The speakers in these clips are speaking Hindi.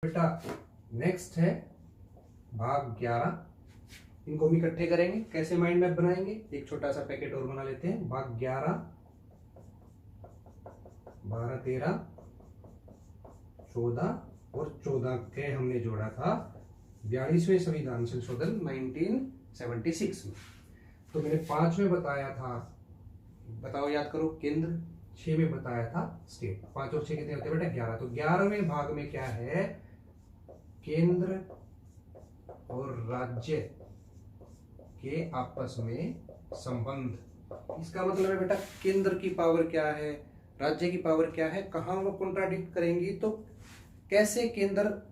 बेटा नेक्स्ट है भाग 11। इनको भी इकट्ठे करेंगे। कैसे माइंड मैप बनाएंगे, एक छोटा सा पैकेट और बना लेते हैं। भाग 11, 12, 13, 14 और 14 के हमने जोड़ा था 42वें संविधान संशोधन 1976 में। तो मैंने 5 में बताया था, बताओ याद करो, केंद्र। 6 में बताया था स्टेट। 5 और 6 कितने होते हैं बेटा? 11। तो 11वें भाग में क्या है? केंद्र और राज्य के आपस में संबंध। इसका मतलब है बेटा केंद्र की पावर क्या है, राज्य की पावर क्या है, कहाँ वो कॉन्ट्राडिक्ट करेंगी, तो कैसे केंद्र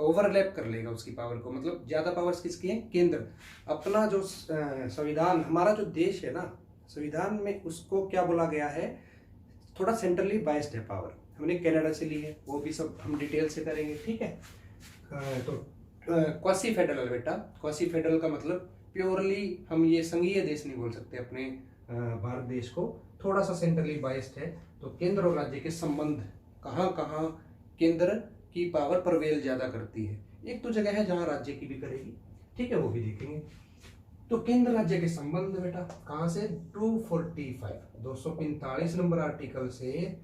ओवरलैप कर लेगा उसकी पावर को। मतलब ज्यादा पावर्स किसकी है? केंद्र। अपना जो संविधान, हमारा जो देश है ना, संविधान में उसको क्या बोला गया है? थोड़ा सेंट्रली बाइस्ड है पावर। हमने कनाडा से ली है, वो भी सब हम डिटेल से करेंगे, ठीक है। तो क्वासी फेडरल बेटा, क्वासी फेडरल का मतलब प्योरली हम ये संघीय देश नहीं बोल सकते अपने भारत देश को, थोड़ा सा सेंट्रली बाइस्ड है। तो केंद्र और राज्य के संबंध, कहाँ कहाँ केंद्र की पावर प्रवेल ज्यादा करती है। एक तो जगह है जहां राज्य की भी करेगी, ठीक है, वो भी देखेंगे। तो केंद्र राज्य के संबंध बेटा कहां से? 245 नंबर आर्टिकल से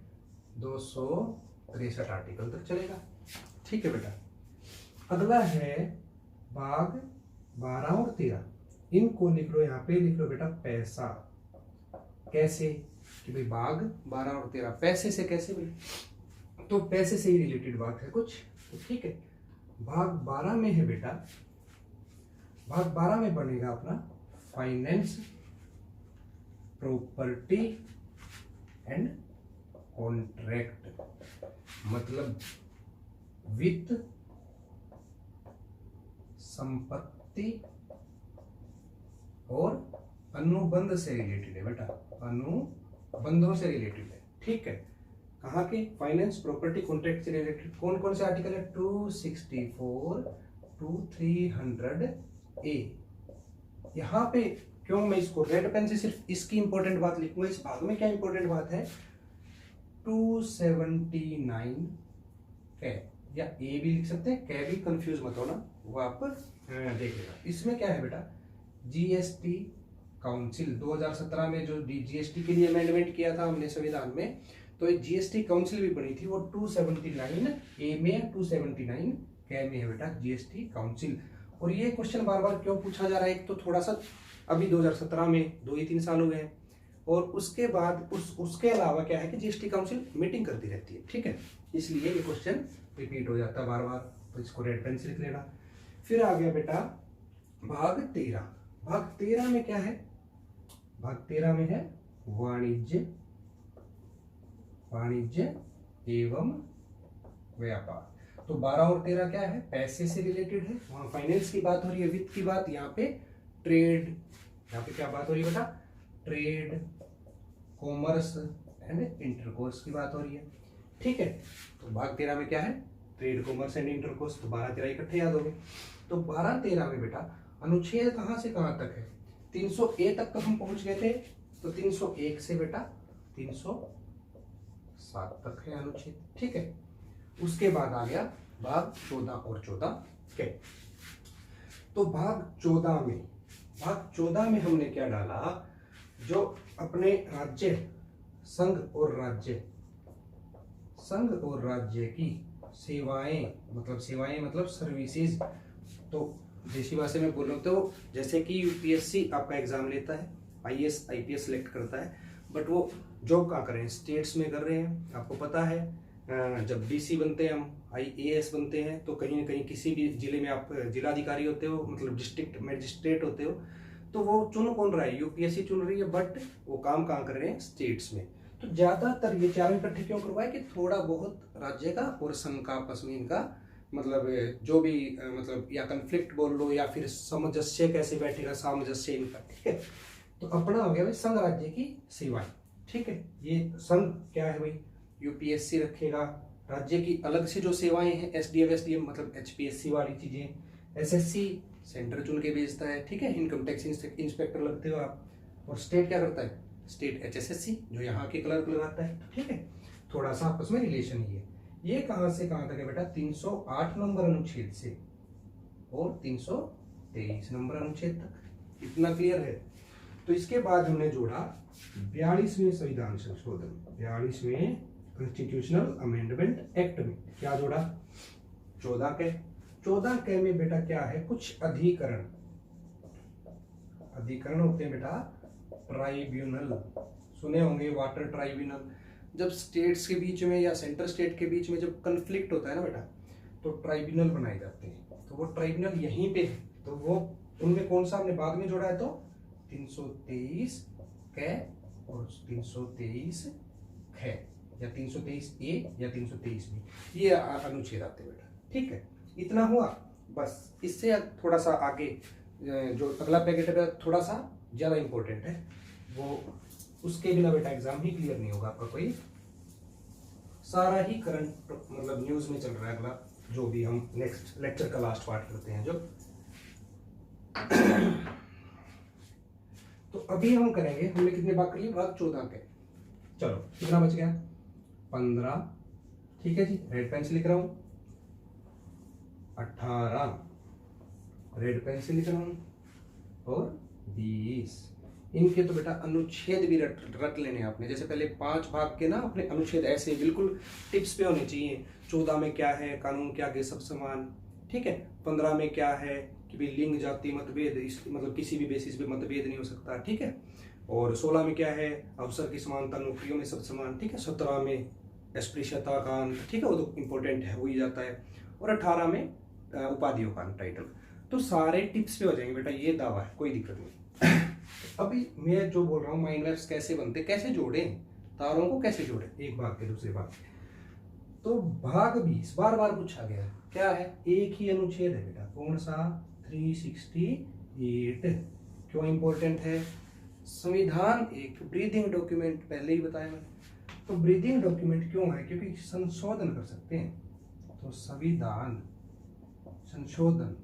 263 आर्टिकल तक चलेगा, ठीक है बेटा। अगला है भाग 12 और 13। इनको लिख लो, यहाँ पे लिख लो बेटा पैसा। कैसे कि भाई भाग 12 और 13 पैसे से कैसे भाई? तो पैसे से ही रिलेटेड बात है कुछ, तो ठीक है। भाग 12 में है बेटा, भाग 12 में बनेगा अपना फाइनेंस, प्रॉपर्टी एंड कॉन्ट्रैक्ट। मतलब वित्त, संपत्ति और अनुबंध से रिलेटेड है बेटा, अनुबंधों से रिलेटेड है, ठीक है। कहाँ के? फाइनेंस, प्रॉपर्टी, कॉन्ट्रैक्ट से रिलेटेड। कौन कौन से आर्टिकल है? 264 to 300 ए। यहाँ पे क्यों मैं इसको रेड पेन से सिर्फ इसकी इंपॉर्टेंट बात लिखूंगा, इस भाग में क्या इंपॉर्टेंट बात है? 279 है, या ए भी लिख सकते हैं, कै भी, कंफ्यूज मत होना, वो आप देखेगा। इसमें क्या है बेटा? जीएसटी काउंसिल 2017 में जो जीएसटी के लिए अमेंडमेंट किया था हमने संविधान में, तो एक जीएसटी काउंसिल भी बनी थी, वो 279 ए में, 279 कै में है बेटा जीएसटी काउंसिल। और ये क्वेश्चन बार बार क्यों पूछा जा रहा है? एक तो थोड़ा सा अभी 2017 में 2 ही 3 साल हो गए हैं, और उसके बाद उसके अलावा क्या है कि जीएसटी काउंसिल मीटिंग करती रहती है, ठीक है, इसलिए ये क्वेश्चन रिपीट हो जाता है बार बार। तो इसको रेड पेन से लिख लेना। फिर आ गया बेटा भाग 13। भाग 13 में क्या है? भाग 13 में है वाणिज्य, वाणिज्य एवं व्यापार। तो 12 और 13 क्या है? पैसे से रिलेटेड है, वहां फाइनेंस की बात हो रही है, वित्त की बात। यहाँ पे ट्रेड, यहाँ पे क्या बात हो रही है बेटा? ट्रेड, कॉमर्स एंड इंटरकोर्स की बात हो रही है, ठीक है। तो भाग 13 में क्या है? Trade, commerce and intercourse. तो 12 13 इकट्ठे याद हो गए। तो 12 13 में बेटा अनुच्छेद कहां से कहां तक है? 300 ए तक तो हम पहुंच गए थे, तो 301 से बेटा 307 तक है अनुच्छेद, ठीक है। उसके बाद आ गया भाग 14 और 14 के। तो भाग 14 में, भाग 14 में हमने क्या डाला? जो अपने राज्य, संघ और राज्य, संघ और राज्य की सेवाएं, मतलब सेवाएं मतलब सर्विसेज। तो देशी भाषा में बोलो तो जैसे कि यूपीएससी आपका एग्जाम लेता है, आईएएस आईपीएस सिलेक्ट करता है, बट वो जॉब कहाँ कर रहे हैं? स्टेट्स में कर रहे हैं। आपको पता है जब डीसी बनते हैं हम, आईएएस बनते हैं, तो कहीं ना कहीं किसी भी जिले में आप जिलाधिकारी होते हो, मतलब डिस्ट्रिक्ट मजिस्ट्रेट होते हो, तो वो चुन कौन रहा है? यूपीएससी चुन रही है, बट वो काम कहाँ कर रहे हैं? स्टेट्स में। तो ज्यादातर ये चारों इकट्ठे क्यों करवाए कि थोड़ा बहुत राज्य का और संघ का आपस में इनका मतलब जो भी मतलब या कन्फ्लिक्ट बोल लो, या फिर सामंजस्य कैसे बैठेगा, सामंजस्य इनका, ठीक है। तो अपना हो गया भाई संघ राज्य की सेवाएं, ठीक है। ये संघ क्या है भाई? यूपीएससी रखेगा। राज्य की अलग से जो सेवाएं हैं, एसडीएम एसडीएम मतलब एचपीएससी वाली चीजें, एसएससी सेंटर चुन के भेजता है, ठीक है, इनकम टैक्स इंस्पेक्टर लगते हो आप। और स्टेट क्या करता है? स्टेट एचएसएससी जो यहाँ के क्लर्क लगाता है, ठीक है। थोड़ा सा आपस में रिलेशन ही है। ये कहां से कहां तक है बेटा? 308 नंबर अनुच्छेद से और 323 नंबर अनुच्छेद तक। इतना क्लियर है? तो इसके बाद हमने जोड़ा 42वें संविधान संशोधन, 42वें कॉन्स्टिट्यूशनल अमेंडमेंट एक्ट में क्या जोड़ा? 14 के में बेटा क्या है? कुछ अधिकरण होते हैं बेटा, ट्राइब्यूनल सुने होंगे, वाटर ट्राइब्यूनल। जब स्टेट्स के बीच में या सेंटर स्टेट के बीच में जब कन्फ्लिक्ट होता है ना बेटा, तो ट्राइब्यूनल बनाए जाते हैं। तो वो ट्राइब्यूनल यहीं पे है, तो वो उनमें कौन सा हमने बाद में जोड़ा है? तो 323 कै और 323 ख या 323 ए या 323 बी, ये अनुच्छेद आते हैं बेटा। ठीक है, इतना हुआ बस। इससे थोड़ा सा आगे जो अगला पैकेट है थोड़ा सा ज्यादा इंपॉर्टेंट है, वो उसके बिना बेटा एग्जाम ही क्लियर नहीं होगा आपका कोई। सारा ही करंट मतलब न्यूज में चल रहा है अगला, जो भी हम नेक्स्ट लेक्चर का लास्ट पार्ट करते हैं जो। तो अभी हम करेंगे, हमने कितने भाग कर लिए? भाग 14 के। चलो कितना बच गया? 15। ठीक है जी, रेड पेन से लिख रहा हूं। 18 रेड पेन से लिख रहा हूं, और 20। इनके तो बेटा अनुच्छेद भी रट लेने आपने। जैसे पहले 5 भाग के ना अपने अनुच्छेद ऐसे बिल्कुल टिप्स पे होने चाहिए। 14 में क्या है? कानून के आगे सब समान। ठीक है, 15 में क्या है कि भाई लिंग जाति मतभेद, मतलब किसी भी बेसिस पे मतभेद नहीं हो सकता। ठीक है, और 16 में क्या है? अवसर की समानता, नौकरियों में सब समान। ठीक है, 17 में अस्पृश्यता का अंत। ठीक है, वो तो इंपॉर्टेंट है, हो ही जाता है। और 18 में उपाधियों का टाइटल। तो सारे टिप्स पे हो जाएंगे बेटा, ये दावा है, कोई दिक्कत नहीं। अभी मैं जो बोल रहा हूँ माइंड मैप्स कैसे बनते, कैसे जोड़े, तारों को कैसे जोड़े एक भाग के दूसरे भाग। तो भाग 20 बार बार पूछा गया है, क्या है? एक ही अनुच्छेद है बेटा, कौन सा? 368। क्यों इंपॉर्टेंट है? संविधान एक ब्रीदिंग डॉक्यूमेंट, पहले ही बताया मैंने। तो ब्रीदिंग डॉक्यूमेंट क्यों है? क्योंकि संशोधन कर सकते हैं। तो संविधान संशोधन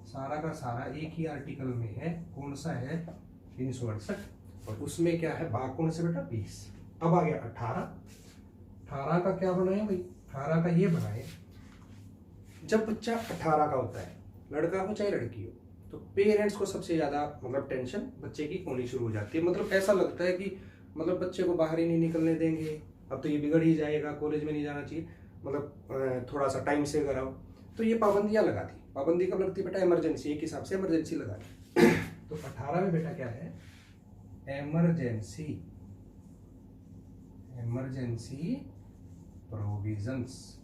सारा का सारा एक ही आर्टिकल में है, कौन सा है? 368। और उसमें क्या है? भाग कौन से बेटा? 20। अब आ गया 18 का क्या बनाए भाई? 18 का ये बनाए, जब बच्चा 18 का होता है, लड़का हो चाहे लड़की हो, तो पेरेंट्स को सबसे ज्यादा मतलब टेंशन बच्चे की होनी शुरू हो जाती है। मतलब ऐसा लगता है कि मतलब बच्चे को बाहर ही नहीं निकलने देंगे, अब तो ये बिगड़ ही जाएगा, कॉलेज में नहीं जाना चाहिए, मतलब थोड़ा सा टाइम से कराओ। तो ये पाबंदियां लगा दी। पाबंदी कब लगती है बेटा? इमरजेंसी, एक हिसाब से इमरजेंसी लगा दी। तो 18 में बेटा क्या है? Emergency provisions.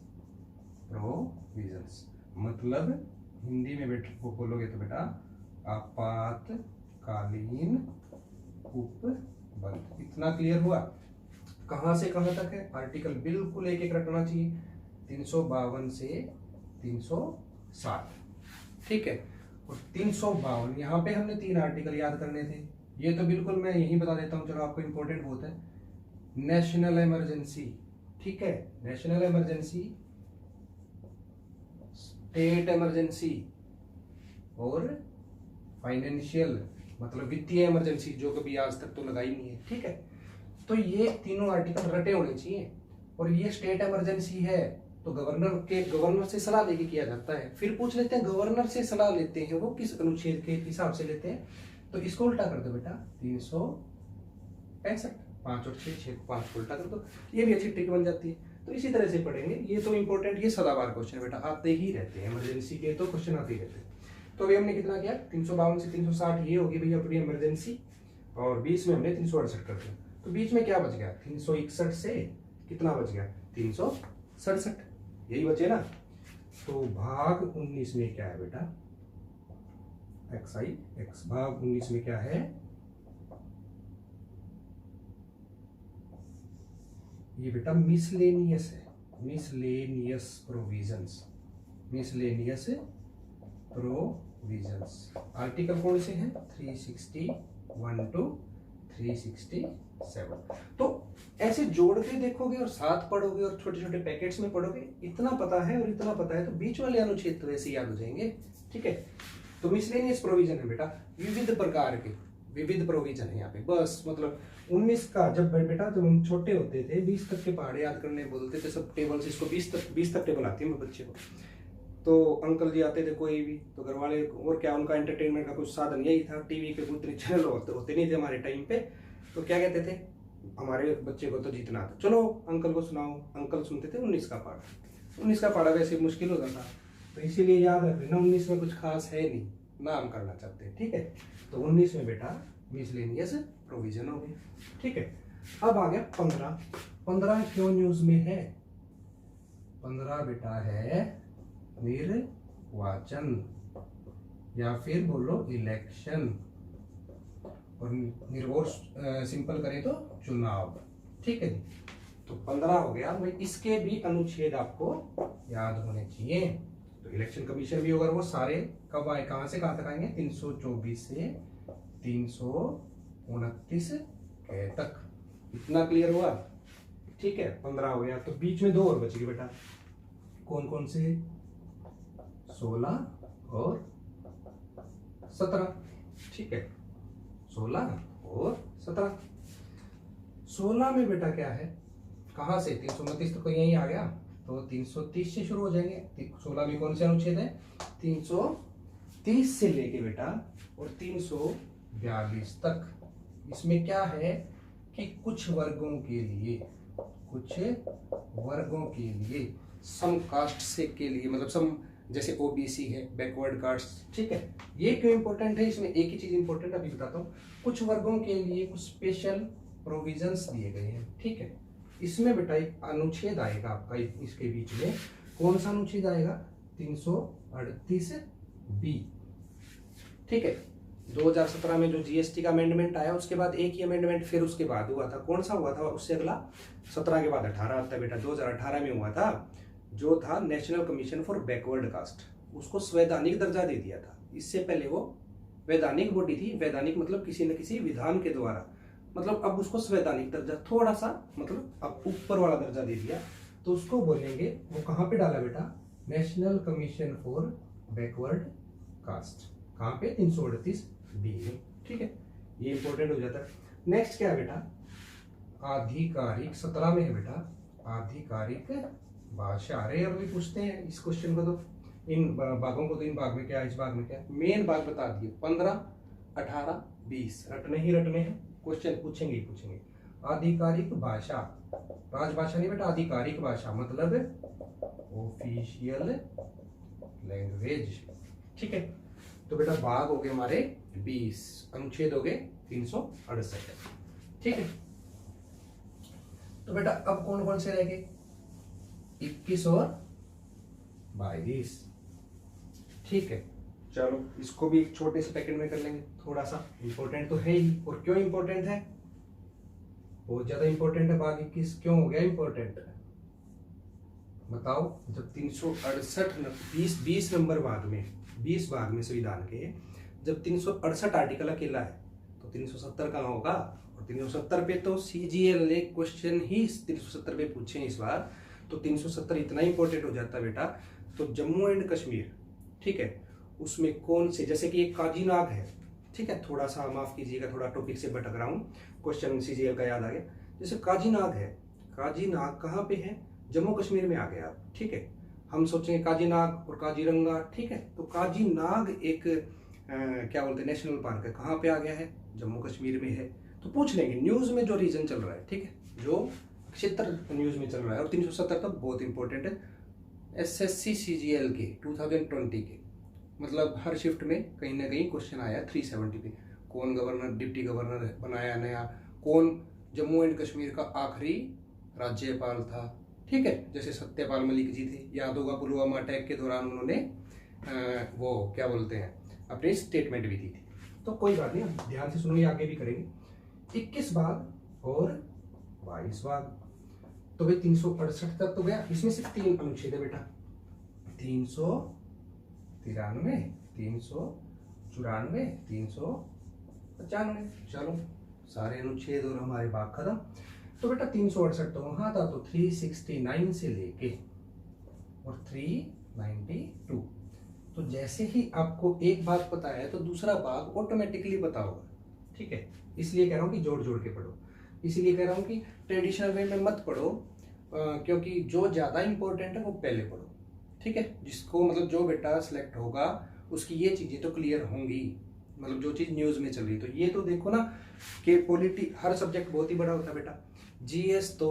मतलब हिंदी में बेटा वो बोलोगे तो बेटा आपातकालीन उपबंध। इतना क्लियर हुआ? कहां से कहां तक है? आर्टिकल बिल्कुल एक एक रखना चाहिए, 352 से 360। ठीक है, और 352 यहाँ पे हमने 3 आर्टिकल याद करने थे। ये तो बिल्कुल मैं यही बता देता हूँ, चलो आपको इंपॉर्टेंट बहुत है। नेशनल इमरजेंसी, ठीक है, नेशनल इमरजेंसी, स्टेट इमरजेंसी और फाइनेंशियल मतलब वित्तीय इमरजेंसी, जो कभी आज तक तो लगाई नहीं है। ठीक है, तो ये तीनों आर्टिकल रटे होने चाहिए। और ये स्टेट इमरजेंसी है तो गवर्नर से सलाह लेके किया जाता है। फिर पूछ लेते हैं गवर्नर से सलाह लेते हैं वो किस अनुच्छेद के हिसाब से लेते हैं? तो इसको उल्टा कर दो बेटा, 365, 5 और 6, 6 को 5 को उल्टा कर दो, ये भी अच्छी ट्रिक बन जाती है। तो इसी तरह से पढ़ेंगे। ये तो इंपॉर्टेंट, ये सदाबहार क्वेश्चन बेटा आते ही रहते हैं, इमरजेंसी के तो क्वेश्चन आते ही रहते हैं। तो अभी हमने कितना किया? 352 से 360 ये होगी भैया अपनी इमरजेंसी, और 20 में हमने 368 कर दिया। तो बीच में क्या बच गया? 361 से कितना बच गया? 367, यही बचे ना। तो भाग 19 में क्या है बेटा? XI X। भाग 19 में क्या है? ये बेटा मिसलेनियस है, मिसलेनियस प्रोविजंस। आर्टिकल कौन से हैं? 361 टू 367। तो ऐसे जोड़ के देखोगे और साथ पढ़ोगे और छोटे छोटे पैकेट्स में पढ़ोगे, इतना पता है और इतना पता है तो बीच वाले अनुच्छेद तो वैसे याद हो जाएंगे। ठीक है, तो मिसलेनियस प्रोविजन है बेटा विविध प्रकार के, विविध प्रोविजन है यहाँ पे बस। मतलब 19 का जब बेटा जब हम छोटे होते थे 20 तक के पहाड़े याद करने बोलते थे सब टेबल से, इसको 20 तक टेबल आती है मेरे बच्चे को। तो अंकल जी आते थे कोई भी, तो घर वाले और क्या उनका एंटरटेनमेंट का कुछ साधन यही था, टीवी पे उतने चैनल होते नहीं थे हमारे टाइम पे, तो क्या कहते थे हमारे बच्चे को तो जीतना था, चलो अंकल को सुनाओ। अंकल सुनते थे 19 का पहाड़ा। 19 का पहाड़ा वैसे मुश्किल होता था, तो इसीलिए याद रख लेना 19 में कुछ खास है नहीं, नाम करना चाहते हैं, ठीक है। तो 19 में बेटा मिसलेनियस प्रोविजन हो गया, ठीक है। अब आ गया 15। 15 क्यों न्यूज में है? 15 बेटा है निर्वाचन या फिर बोलो इलेक्शन, और निर्वोट सिंपल करें तो चुनाव, ठीक है। तो 15 हो गया भाई, इसके भी अनुच्छेद आपको याद होने चाहिए। तो इलेक्शन कमीशन भी होगा, वो सारे कब आए, कहां से कहां तक आएंगे, 324 से 329 के तक। इतना क्लियर हुआ, ठीक है। 15 हो गया, तो बीच में 2 और बच गए बेटा, कौन कौन से, 16 और 17, ठीक है। 16 और 17। 16 में बेटा क्या है, कहां से 329 तो यही आ गया, तो 330 से शुरू हो जाएंगे। 16 में कौन से अनुच्छेद है, 330 से लेके बेटा और 342 तक। इसमें क्या है कि कुछ वर्गों के लिए सम कास्ट से के लिए, मतलब सम जैसे ओबीसी है, बैकवर्ड कास्ट, ठीक है। ये क्यों इंपॉर्टेंट है, इसमें एक ही चीज इंपॉर्टेंट अभी बताता हूँ। कुछ वर्गों के लिए कुछ स्पेशल प्रोविजंस दिए गए हैं, ठीक है। इसमें बेटा एक अनुच्छेद आएगा आपका इसके बीच में, कौन सा अनुच्छेद आएगा, 338 बी, ठीक है। 2017 में जो जीएसटी का अमेंडमेंट आया, उसके बाद एक ही अमेंडमेंट फिर उसके बाद हुआ था, कौन सा हुआ था उससे अगला, 17 के बाद 18 आता है बेटा। 2018 में हुआ था, जो था national commission for backward caste, उसको संवैधानिक दर्जा दे दिया था। इससे पहले वो वैधानिक बॉडी थी, वैधानिक मतलब किसी न किसी विधान के द्वारा, मतलब अब उसको संवैधानिक दर्जा थोड़ा सा मतलब अब ऊपर वाला दर्जा दे दिया, तो उसको बोलेंगे, वो कहाँ पे डाला बेटा, national commission for backward caste, कहाँ पे, 338 बी में, ठीक है। ये इंपॉर्टेंट हो जाता है। नेक्स्ट क्या है बेटा, आधिकारिक, 17 में है बेटा आधिकारिक भाषा। अरे अब भी पूछते हैं इस क्वेश्चन को, तो इन भागों को, तो इन भाग में क्या, इस भाग में क्या, मेन भाग बता दिए, 15, 18, 20 रटने ही रटने हैं, क्वेश्चन पूछेंगे ही पूछेंगे। आधिकारिक भाषा, राजभाषा नहीं बेटा, आधिकारिक भाषा मतलब ऑफिशियल लैंग्वेज, ठीक है। तो बेटा भाग हो गए हमारे 20, अनुच्छेद हो गए 368, ठीक है। तो बेटा अब कौन कौन से रह गए, 21 और 22, ठीक है। चलो इसको भी एक छोटे से पैकेट में कर लेंगे, थोड़ा सा इंपॉर्टेंट तो है ही, और क्यों इंपॉर्टेंट है, बहुत ज्यादा इंपॉर्टेंट है। भाग 21 क्यों हो गया इंपॉर्टेंट, बताओ। जब 368 20 नंबर भाग में, 20 भाग में संविधान के जब 368 आर्टिकल अकेला है, तो 370 कहाँ होगा, और 370 पे तो सीजीएल ने क्वेश्चन ही 370 पे पूछे इस बार, तो 370 इतना इंपॉर्टेंट हो जाता है बेटा। तो जम्मू एंड कश्मीर, ठीक है, उसमें कौन से, जैसे कि एक काजीनाग है, ठीक है, थोड़ा सा माफ कीजिएगा, थोड़ा टॉपिक से भटक रहा हूँ, क्वेश्चन सीजीएल का याद आ गया। जैसे काजीनाग है, काजीनाग कहाँ पे है, जम्मू कश्मीर में आ गया, ठीक है। हम सोचेंगे काजीनाग और काजीरंगा, ठीक है, तो काजीनाग एक क्या बोलते हैं नेशनल पार्क है, कहाँ पे आ गया है, जम्मू कश्मीर में है। तो पूछ लेंगे न्यूज में जो रीजन चल रहा है, ठीक है, जो क्षेत्र न्यूज में चल रहा है। और 370 तो बहुत इंपॉर्टेंट है, एसएससी सीजीएल के 2020 के, मतलब हर शिफ्ट में कहीं ना कहीं क्वेश्चन आया 370 पे, कौन गवर्नर डिप्टी गवर्नर बनाया नया, कौन जम्मू एंड कश्मीर का आखिरी राज्यपाल था, ठीक है। जैसे सत्यपाल मलिक जी थे, याद होगा पुलवामा अटैक के दौरान उन्होंने वो क्या बोलते हैं अपनी स्टेटमेंट भी दी थी। तो कोई बात नहीं, ध्यान से सुनो, ये आगे भी करेंगे। 21 भाग और 22 भाग, तो भाई 368 तक तो गया। इसमें से 3 अनुच्छेद है बेटा, 393, 394, 395। चलो सारे अनुच्छेद और हमारे भाग खत्म। तो बेटा 368 तो वहां था, तो 369 से लेके और 392, तो जैसे ही आपको एक भाग पता है तो दूसरा भाग ऑटोमेटिकली पता होगा, ठीक है, इसलिए कह रहा हूँ कि जोड़ जोड़ के पढ़ो। इसीलिए कह रहा हूँ कि ट्रेडिशनल वे में मत पढ़ो, क्योंकि जो ज़्यादा इंपॉर्टेंट है वो पहले पढ़ो, ठीक है। जिसको मतलब जो बेटा सिलेक्ट होगा उसकी ये चीज़ें तो क्लियर होंगी, मतलब जो चीज़ न्यूज़ में चल रही। तो ये तो देखो ना कि पॉलिटी, हर सब्जेक्ट बहुत ही बड़ा होता है बेटा। जीएस तो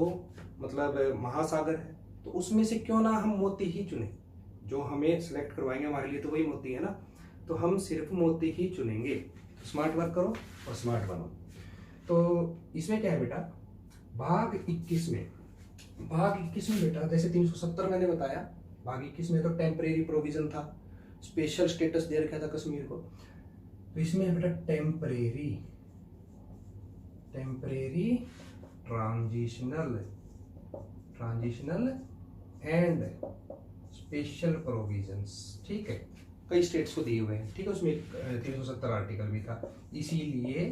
मतलब महासागर है, तो उसमें से क्यों ना हम मोती ही चुने, जो हमें सिलेक्ट करवाएंगे हमारे लिए तो वही मोती है ना, तो हम सिर्फ मोती ही चुनेंगे। तो स्मार्ट वर्क करो और स्मार्ट बनो। तो इसमें क्या है बेटा, भाग 21 में, भाग 21 में बेटा जैसे 370 मैंने बताया, भाग 21 में तो टेम्परेरी प्रोविजन था, स्पेशल स्टेटस दे रखा था कश्मीर को। तो इसमें है बेटा temporary, temporary, transitional, transitional and special provisions, ठीक है। कई स्टेट्स को दिए हुए हैं, ठीक है। उसमें 370 आर्टिकल भी था, इसीलिए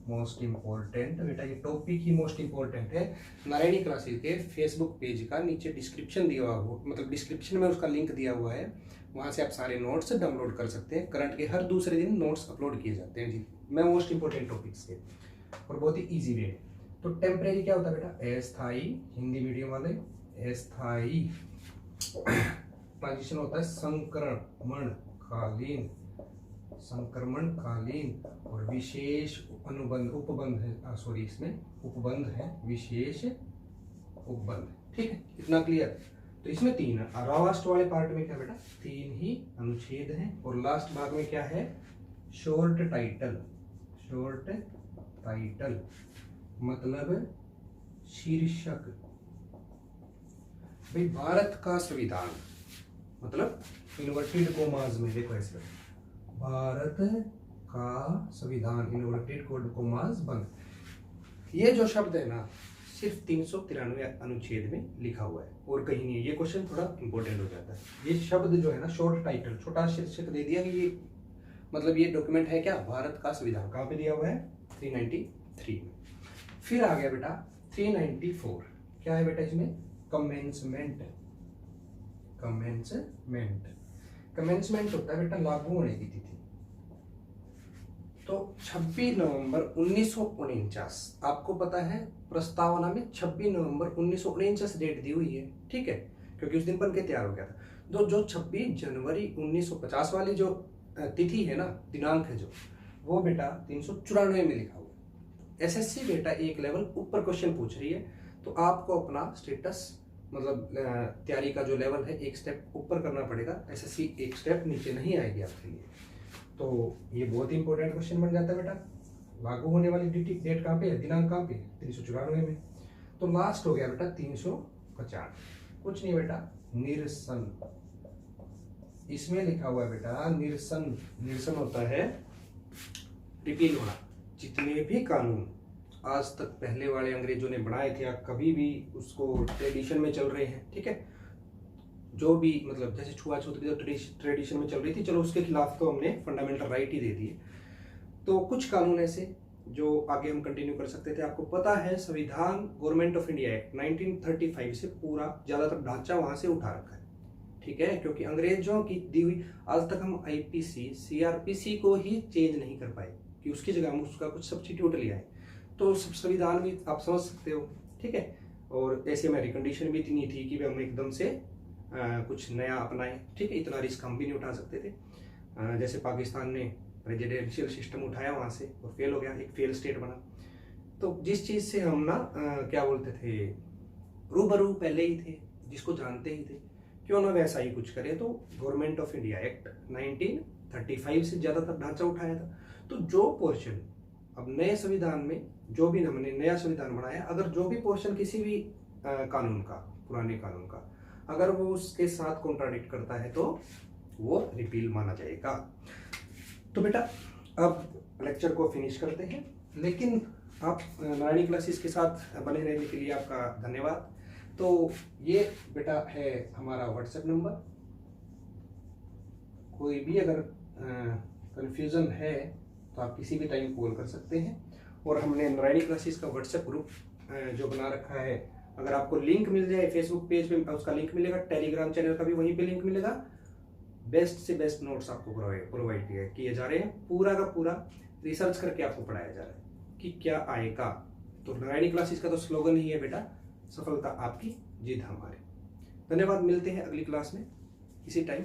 मोस्ट इम्पोर्टेंट बेटा ये टॉपिक ही मोस्ट इम्पोर्टेंट है। नारायणी क्लासेस के फेसबुक पेज का नीचे डिस्क्रिप्शन दिया हुआ, मतलब डिस्क्रिप्शन में उसका लिंक दिया हुआ है, वहाँ से आप सारे नोट्स डाउनलोड कर सकते हैं। करंट के हर दूसरे दिन नोट्स अपलोड किए जाते हैं जी, मैं मोस्ट इंपॉर्टेंट टॉपिक्स के, और बहुत ही ईजी वे। तो टेम्परेरी क्या होता है बेटा, अस्थाई, हिंदी मीडियम वाले, अस्थाई। ट्रांजिशन होता है संक्रमण कालीन, संक्रमण कालीन, और विशेष अनुबंध, उपबंध है, सॉरी इसमें उपबंध है, विशेष उपबंध, ठीक है। इतना क्लियर। तो इसमें 3 है, लास्ट वाले पार्ट में क्या बेटा 3 ही अनुच्छेद हैं, और लास्ट भाग में क्या है, शॉर्ट टाइटल, शॉर्ट टाइटल मतलब शीर्षक। भाई भारत का संविधान, मतलब इन्वर्टेड कोमास में देखो ऐसे, भारत का संविधान इन्वर्टेड कोमास बंद। ये जो शब्द है ना सिर्फ 393 अनुच्छेद में लिखा हुआ है और कहीं नहीं है। ये क्वेश्चन थोड़ा इंपॉर्टेंट हो जाता है। ये शब्द जो है ना शॉर्ट टाइटल, छोटा शीर्षक दे दिया कि ये मतलब ये डॉक्यूमेंट है क्या, भारत का संविधान। कहाँ पे दिया हुआ है, 393 में। फिर आ गया बेटा 394, क्या है बेटा इसमें, कमेंसमेंट, कमेंसमेंट, कमेंसमेंट होता है बेटा लागू होने की तिथि। तो 26 नवंबर 1949, आपको पता है प्रस्तावना में 26 नवंबर 1949 डेट दी हुई है, ठीक है, क्योंकि उस दिन बन के तैयार हो गया था। जो 26 जनवरी 1950 वाली जो तिथि है ना, दिनांक है जो, वो बेटा 394 में लिखा हुआ है। एसएससी बेटा एक लेवल ऊपर क्वेश्चन पूछ रही है, तो आपको अपना स्टेटस मतलब तैयारी का जो लेवल है एक स्टेप ऊपर करना पड़ेगा। एसएससी एक स्टेप नीचे नहीं आएगी आपके लिए। तो ये बहुत ही इंपॉर्टेंट क्वेश्चन बन जाता है बेटा। लागू होने वाली डेट कहाँ पे है, दिनांक कहाँ पे, 394 में। तो लास्ट हो गया बेटा 350, कुछ नहीं बेटा, निरसन। इसमें लिखा हुआ है बेटा निरसन। निरसन होता है रिपील होना। जितने भी कानून आज तक पहले वाले अंग्रेजों ने बनाए थे या कभी भी उसको ट्रेडिशन में चल रहे हैं, ठीक है, जो भी मतलब जैसे छुआछूत की जो ट्रेडिशन में चल रही थी, चलो उसके खिलाफ तो हमने फंडामेंटल राइट ही दे दिए। तो कुछ कानून ऐसे जो आगे हम कंटिन्यू कर सकते थे। आपको पता है संविधान गवर्नमेंट ऑफ इंडिया एक्ट 1935 से पूरा ज्यादातर ढांचा वहां से उठा रखा है, ठीक है, क्योंकि अंग्रेजों की दी हुई आज तक हम आईपीसी सीआरपीसी को ही चेंज नहीं कर पाए कि उसकी जगह हम उसका कुछ सब्स्टिट्यूट लिया है। तो संविधान भी आप समझ सकते हो, ठीक है। और ऐसे हमारी कंडीशन भी इतनी थी कि हम एकदम से कुछ नया अपनाएं, ठीक है, इतना रिस्क हम भी नहीं उठा सकते थे। जैसे पाकिस्तान ने प्रेसिडेंशियल सिस्टम उठाया वहां से और फेल हो गया, एक फेल स्टेट बना। तो जिस चीज से हम ना क्या बोलते थे, रूबरू पहले ही थे, जिसको जानते ही थे, क्यों ना वैसा ही कुछ करें। तो गवर्नमेंट ऑफ इंडिया एक्ट 1935 से ज्यादातर ढांचा उठाया था। तो जो पोर्शन अब नए संविधान में, जो भी हमने नया संविधान बनाया, अगर जो भी पोर्शन किसी भी कानून का, पुराने कानून का, अगर वो उसके साथ कॉन्ट्राडिक्ट करता है तो वो रिपील माना जाएगा। तो बेटा अब लेक्चर को फिनिश करते हैं, लेकिन आप नारायणी क्लासेस के साथ बने रहने के लिए आपका धन्यवाद। तो ये बेटा है हमारा व्हाट्सएप नंबर, कोई भी अगर कंफ्यूजन है तो आप किसी भी टाइम कॉल कर सकते हैं। और हमने नारायणी क्लासेस का व्हाट्सएप ग्रुप जो बना रखा है, अगर आपको लिंक मिल जाए फेसबुक पेज पे उसका लिंक मिलेगा, टेलीग्राम चैनल का भी वहीं पे लिंक मिलेगा। बेस्ट से बेस्ट नोट्स आपको प्रोवाइड किए जा रहे हैं, पूरा का पूरा रिसर्च करके आपको पढ़ाया जा रहा है कि क्या आएगा। तो नारायणी क्लासेस का तो स्लोगन ही है बेटा, सफलता आपकी जिद हमारी। धन्यवाद, मिलते हैं अगली क्लास में इसी टाइम।